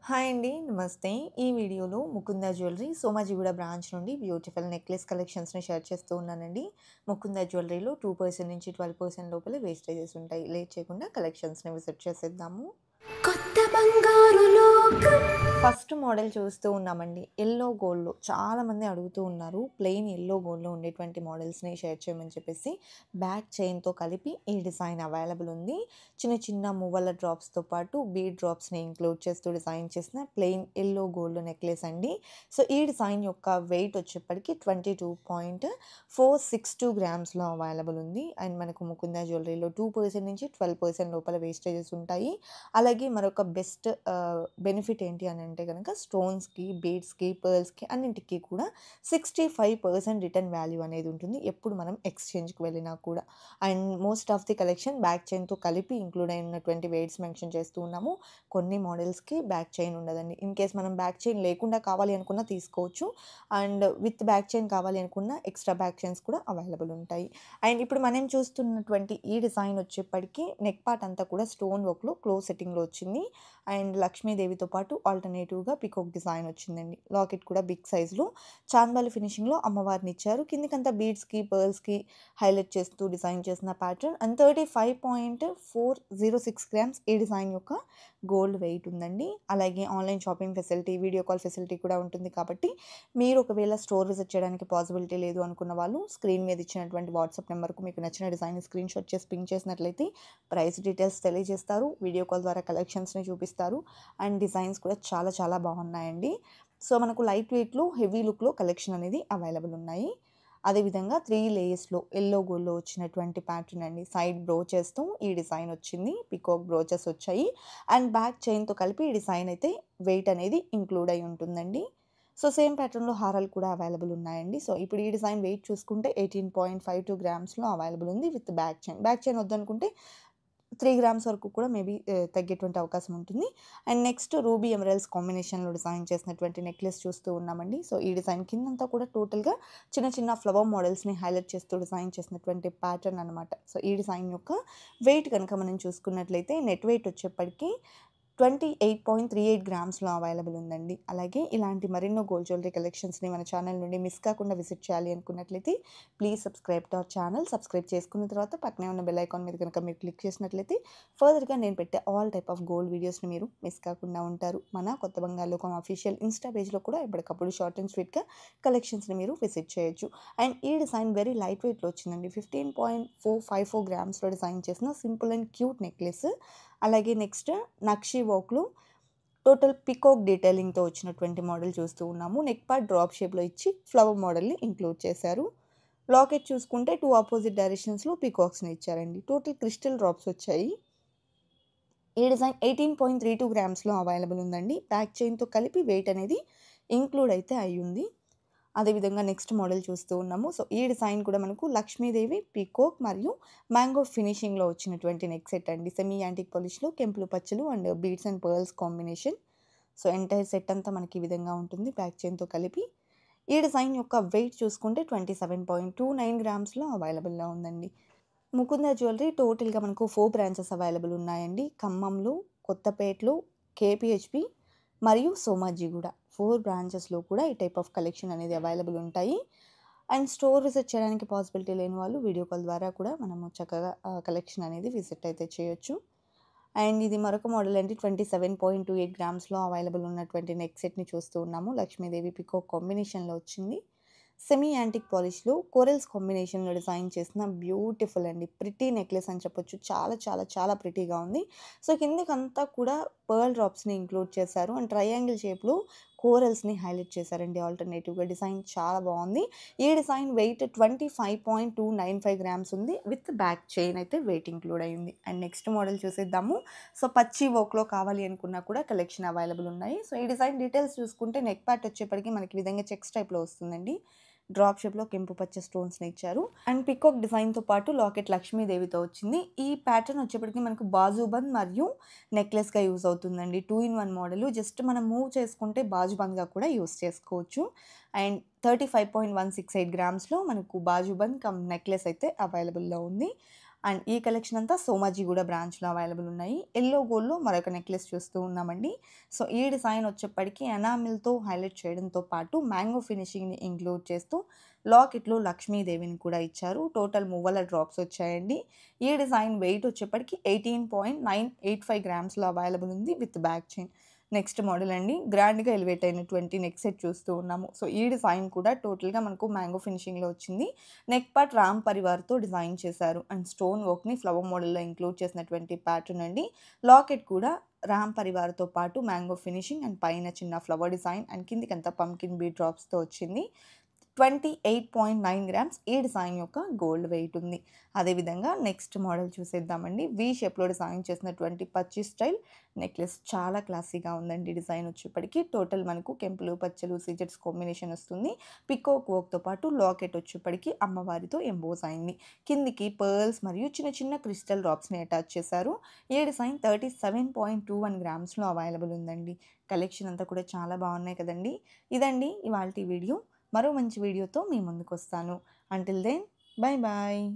Hi అండి. నమస్తే. ఈ వీడియోలో ముకుంద జ్యువెలరీ సోమాజిగూడ బ్రాంచ్ నుండి బ్యూటిఫుల్ నెక్లెస్ కలెక్షన్స్‌ని షేర్ చేస్తూ ఉన్నానండి. ముకుంద జ్యువెలరీలో 2% నుంచి 12% లోపల వేస్టేజెస్ ఉంటాయి. లేట్ చేయకుండా కలెక్షన్స్‌ని విజిట్ చేసేద్దాము. కొత్త బంగారు లోకం. ఫస్ట్ మోడల్ చూస్తూ ఉన్నామండి. యెల్లో గోల్డ్‌లో చాలామంది అడుగుతూ ఉన్నారు. ప్లెయిన్ యెల్లో గోల్డ్‌లో ఉండేటువంటి మోడల్స్‌ని షేర్ చేయమని చెప్పేసి బ్యాక్ చైన్‌తో కలిపి ఈ డిజైన్ అవైలబుల్ ఉంది. చిన్న చిన్న మువ్వల డ్రాప్స్‌తో పాటు బీడ్ డ్రాప్స్‌ని ఇంక్లూడ్ చేస్తూ డిజైన్ చేసిన ప్లెయిన్ యెల్లో గోల్డ్ నెక్లెస్ అండి. సో, ఈ డిజైన్ యొక్క వెయిట్ వచ్చేప్పటికి 22.462 గ్రామ్స్‌లో అవైలబుల్ ఉంది. అండ్ మనకు ముకుంద జ్యువెలరీలో 2% నుంచి 12% లోపల వేస్టేజెస్ ఉంటాయి. అలాగే మరొక బెస్ట్ బెనిఫిట్ ఏంటి అని అంటే గనక స్టోన్స్‌కి, బీడ్స్‌కి, పర్ల్స్‌కి అన్నింటికి కూడా 65% రిటర్న్ వాల్యూ అనేది ఉంటుంది. ఎప్పుడు మనం ఎక్స్‌చేంజ్‌కి వెళ్ళినా కూడా. And most of the collection back chain కలిపి ఇంక్లూడ్ అయినటువంటి వెయిట్స్ మెన్షన్ చేస్తూ ఉన్నాము. కొన్ని మోడల్స్‌కి బ్యాక్ చైన్ ఉండదండి. ఇన్ కేస్ మనం బ్యాక్ చైన్ లేకుండా కావాలి అనుకున్నా తీసుకోవచ్చు. అండ్ విత్ బ్యాక్ చైన్ కావాలి అనుకున్న ఎక్స్‌ట్రా బ్యాక్ చైన్స్ కూడా అవైలబుల్ ఉంటాయి. అండ్ ఇప్పుడు మనం చూస్తున్నటువంటి ఈ డిజైన్ వచ్చేప్పటికి నెక్ పార్ట్ అంతా కూడా స్టోన్ వర్క్‌లో క్లోజ్ సెట్టింగ్‌లో వచ్చింది. అండ్ లక్ష్మీదేవితో పాటు ఆల్టర్‌నేటివ్‌గా పీకాక్ డిజైన్ వచ్చిందండి. లాకెట్ కూడా బిగ్ సైజ్‌లో చాందాలి ఫినిషింగ్‌లో అమ్మవారిని ఇచ్చారు. కిందకంతా బీడ్స్‌కి, పర్ల్స్‌కి హైలైట్ చేస్తూ డిజైన్ చేసిన ప్యాటర్న్ అండ్ 35.406 గ్రామ్స్ ఈ డిజైన్ యొక్క గోల్డ్ వెయిట్ ఉందండి. అలాగే online shopping facility, video call facility కూడా ఉంటుంది కాబట్టి మీరు ఒకవేళ స్టోర్ విజిట్ చేయడానికి పాసిబిలిటీ లేదు అనుకున్న వాళ్ళు స్క్రీన్ మీద ఇచ్చినటువంటి వాట్సాప్ నెంబర్‌కు మీకు నచ్చిన డిజైన్‌ని స్క్రీన్‌షాట్ చేసి పింగ్ చేసినట్లయితే ప్రైస్ డీటెయిల్స్ తెలియజేస్తారు. వీడియో కాల్ ద్వారా కలెక్షన్స్‌ని చూపిస్తారు. అండ్ డిజైన్స్ కూడా చాలా చాలా బాగున్నాయండి. సో, మనకు లైట్ వెయిట్‌లో, హెవీ లుక్‌లో కలెక్షన్ అనేది అవైలబుల్ ఉన్నాయి. అదేవిధంగా 3 లేయర్స్‌లో యెల్లో గోల్డ్‌లో వచ్చినటువంటి ప్యాటర్న్ అండి. సైడ్ బ్రోచెస్‌తో ఈ డిజైన్ వచ్చింది. పీకాక్ బ్రోచెస్ వచ్చాయి. అండ్ బ్యాక్ చైన్‌తో కలిపి ఈ డిజైన్ అయితే వెయిట్ అనేది ఇంక్లూడ్ అయి ఉంటుందండి. సో, సేమ్ ప్యాటర్న్‌లో హారాలు కూడా అవైలబుల్ ఉన్నాయండి. సో, ఇప్పుడు ఈ డిజైన్ వెయిట్ చూసుకుంటే 18.52 గ్రామ్స్‌లో అవైలబుల్ ఉంది with back chain. Back chain వద్దనుకుంటే 3 గ్రామ్స్ వరకు కూడా మేబీ తగ్గేటువంటి అవకాశం ఉంటుంది. అండ్ నెక్స్ట్ రూబీ ఎమరాల్డ్స్ కాంబినేషన్‌లో డిజైన్ చేసినటువంటి నెక్లెస్ చూస్తూ ఉన్నామండి. సో, ఈ డిజైన్ కిందంతా కూడా టోటల్‌గా చిన్న చిన్న ఫ్లవర్ మోడల్స్‌ని హైలైట్ చేస్తూ డిజైన్ చేసినటువంటి ప్యాటర్న్ అనమాట. సో, ఈ డిజైన్ యొక్క వెయిట్ గనక మనం చూసుకున్నట్లయితే నెట్ వెయిట్ వచ్చేప్పటికి 28.38 గ్రామ్స్‌లో అవైలబుల్ ఉందండి. అలాగే ఇలాంటి మరెన్నో గోల్డ్ జ్యువెలరీ కలెక్షన్స్‌ని మన ఛానల్ నుండి మిస్ కాకుండా విజిట్ చేయాలి అనుకున్నట్లయితే please subscribe to our channel. Subscribe చేసుకున్న తర్వాత పక్కనే ఉన్న బెల్ ఐకాన్ మీద గనుక మీరు క్లిక్ చేసినట్లయితే ఫర్దర్‌గా నేను పెట్టే ఆల్ టైప్ ఆఫ్ గోల్డ్ వీడియోస్‌ని మీరు మిస్ కాకుండా ఉంటారు. మన కొత్త బంగారు లోకం అఫీషియల్ ఇన్‌స్టా పేజ్‌లో కూడా ఎప్పటికప్పుడు షార్ట్ అండ్ స్వీట్‌గా కలెక్షన్స్‌ని మీరు విజిట్ చేయొచ్చు. అండ్ ఈ డిజైన్ వెరీ లైట్ వెయిట్‌లో వచ్చిందండి. 15.454 గ్రామ్స్‌లో డిజైన్ చేసిన సింపుల్ అండ్ క్యూట్ నెక్లెస్. అలాగే నెక్స్ట్ నక్షి వర్క్‌లో టోటల్ పీకాక్ డీటెయిలింగ్‌తో వచ్చినటువంటి మోడల్ చూస్తూ ఉన్నాము. నెక్ పార్ట్ డ్రాప్ షేప్‌లో ఇచ్చి ఫ్లవర్ మోడల్‌ని ఇంక్లూడ్ చేశారు. లాకెట్ చూసుకుంటే 2 అపోజిట్ డైరెక్షన్స్‌లో పీకాక్స్‌ని ఇచ్చారండి. టోటల్ క్రిస్టల్ డ్రాప్స్ వచ్చాయి. ఈ డిజైన్ 18.32 గ్రామ్స్‌లో అవైలబుల్ ఉందండి. బ్యాక్ చైన్‌తో కలిపి వెయిట్ అనేది ఇంక్లూడ్ అయితే అయ్యుంది. అదేవిధంగా నెక్స్ట్ మోడల్ చూస్తూ ఉన్నాము. సో, ఈ డిజైన్ కూడా మనకు లక్ష్మీదేవి, పీకాక్ మరియు మ్యాంగో ఫినిషింగ్‌లో వచ్చినటువంటి నెక్ సెట్ అండి. సెమీ యాంటిక్ పాలిష్‌లో కెంపులు పచ్చలు and beads and pearls combination. So, entire set అంతా మనకి ఈ విధంగా ఉంటుంది బ్యాక్ చైన్‌తో కలిపి. ఈ డిజైన్ యొక్క వెయిట్ చూసుకుంటే 27.29 గ్రామ్స్‌లో అవైలబుల్‌లో ఉందండి. ముకుంద జ్యువెలరీ టోటల్‌గా మనకు 4 బ్రాంచెస్ అవైలబుల్ ఉన్నాయండి. ఖమ్మంలో, కొత్తపేటలో, కేపీహెచ్‌పీ మరియు సోమాజిగూడ 4 బ్రాంచెస్‌లో కూడా ఈ టైప్ ఆఫ్ కలెక్షన్ అనేది అవైలబుల్ ఉంటాయి. అండ్ స్టోర్ విజిట్ చేయడానికి పాసిబిలిటీ లేని వాళ్ళు వీడియో కాల్ ద్వారా కూడా మనము చక్కగా కలెక్షన్ అనేది విజిట్ అయితే చేయొచ్చు. అండ్ ఇది మరొక మోడల్ అండి. 27.28 గ్రామ్స్‌లో అవైలబుల్ ఉన్నటువంటి నెక్ సెట్‌ని చూస్తూ ఉన్నాము. లక్ష్మీదేవి పీకాక్ కాంబినేషన్‌లో వచ్చింది. సెమీ యాంటిక్ పాలిష్‌లో కోరల్స్ కాంబినేషన్‌లో డిజైన్ చేసిన బ్యూటిఫుల్ అండి. ప్రిటీ నెక్లెస్ అని చెప్పొచ్చు. చాలా చాలా చాలా ప్రిటీగా ఉంది. సో, కిందకంతా కూడా పర్ల్ డ్రాప్స్‌ని ఇంక్లూడ్ చేశారు. అండ్ ట్రయాంగిల్ షేప్‌లో కోరల్స్‌ని హైలైట్ చేశారండి ఆల్టర్‌నేటివ్‌గా. డిజైన్ చాలా బావుంది. ఈ డిజైన్ వెయిట్ 25.295 గ్రామ్స్ ఉంది. విత్ బ్యాక్ చైన్ అయితే వెయిట్ ఇంక్లూడ్ అయ్యింది. అండ్ నెక్స్ట్ మోడల్ చూసేద్దాము. సో, పచ్చి వర్క్‌లో కావాలి అనుకున్నా కూడా కలెక్షన్ అవైలబుల్ ఉన్నాయి. సో, ఈ డిజైన్ డీటెయిల్స్ చూసుకుంటే నెక్ పార్ట్ వచ్చేప్పటికి మనకి ఈ విధంగా చెక్స్ టైప్‌లో వస్తుందండి. డ్రాప్ షేప్‌లో కెంపు పచ్చ స్టోన్స్‌ని ఇచ్చారు. అండ్ పీకాక్ డిజైన్‌తో పాటు లాకెట్ లక్ష్మీదేవితో వచ్చింది. ఈ ప్యాటర్న్ వచ్చేప్పటికి మనకు బాజుబంద్ మరియు నెక్లెస్‌గా యూజ్ అవుతుందండి. 2 ఇన్ 1 మోడలు. జస్ట్ మనం మూవ్ చేసుకుంటే బాజుబంద్‌గా కూడా యూజ్ చేసుకోవచ్చు. అండ్ 35.168 గ్రామ్స్‌లో మనకు బాజుబంద్ కమ్ నెక్లెస్ అయితే అవైలబుల్‌లో ఉంది. అండ్ ఈ కలెక్షన్ అంతా సోమాజిగూడ బ్రాంచ్‌లో అవైలబుల్ ఉన్నాయి. యెల్లో గోల్డ్‌లో మరొక నెక్లెస్ చూస్తూ ఉన్నామండి. సో, ఈ డిజైన్ వచ్చేప్పటికి ఎనామిల్‌తో హైలైట్ చేయడంతో పాటు మ్యాంగో ఫినిషింగ్‌ని ఇంక్లూడ్ చేస్తూ లాకెట్‌లో లక్ష్మీదేవిని కూడా ఇచ్చారు. టోటల్ మువ్వల డ్రాప్స్ వచ్చాయండి. ఈ డిజైన్ వెయిట్ వచ్చేప్పటికి 18.985 గ్రామ్స్‌లో అవైలబుల్ ఉంది with back chain. Next model అండి. గ్రాండ్‌గా ఎలివేట్ అయినటువంటి నెక్ సెట్ చూస్తూ ఉన్నాము. సో, ఈ డిజైన్ కూడా టోటల్‌గా మనకు మ్యాంగో ఫినిషింగ్‌లో వచ్చింది. నెక్ పార్ట్ రామ్ పరివార్‌తో డిజైన్ చేశారు. అండ్ స్టోన్ వర్క్‌ని ఫ్లవర్ మోడల్‌లో ఇంక్లూడ్ చేసినటువంటి ప్యాటర్న్ అండి. లాకెట్ కూడా రామ్ పరివార్‌తో పాటు మ్యాంగో ఫినిషింగ్ అండ్ పైన చిన్న ఫ్లవర్ డిజైన్ అండ్ కిందికంతా పంకిన్ బీడ్ డ్రాప్స్‌తో వచ్చింది. 28.9 గ్రామ్స్ ఈ డిజైన్ యొక్క గోల్డ్ వెయిట్ ఉంది. అదేవిధంగా నెక్స్ట్ మోడల్ చూసేద్దామండి. వి షేప్‌లో డిజైన్ చేసినటువంటి పచ్చి స్టైల్ నెక్లెస్ చాలా క్లాసీగా ఉందండి. డిజైన్ వచ్చేప్పటికి టోటల్ మనకు కెంపులు, పచ్చలు, సీజెట్స్ కాంబినేషన్ వస్తుంది. పికాక్ వర్క్‌తో పాటు లాకెట్ వచ్చేప్పటికి అమ్మవారితో ఎంబోస్ అయింది. కిందికి పర్ల్స్ మరియు చిన్న చిన్న క్రిస్టల్ డ్రాప్స్‌ని అటాచ్ చేశారు. ఈ డిజైన్ 37.21 గ్రామ్స్‌లో అవైలబుల్ ఉందండి. కలెక్షన్ అంతా కూడా చాలా బాగున్నాయి కదండీ! ఇదండి ఇవాల్టి వీడియో. మరో మంచి వీడియోతో మీ ముందుకొస్తాను. Until then bye bye.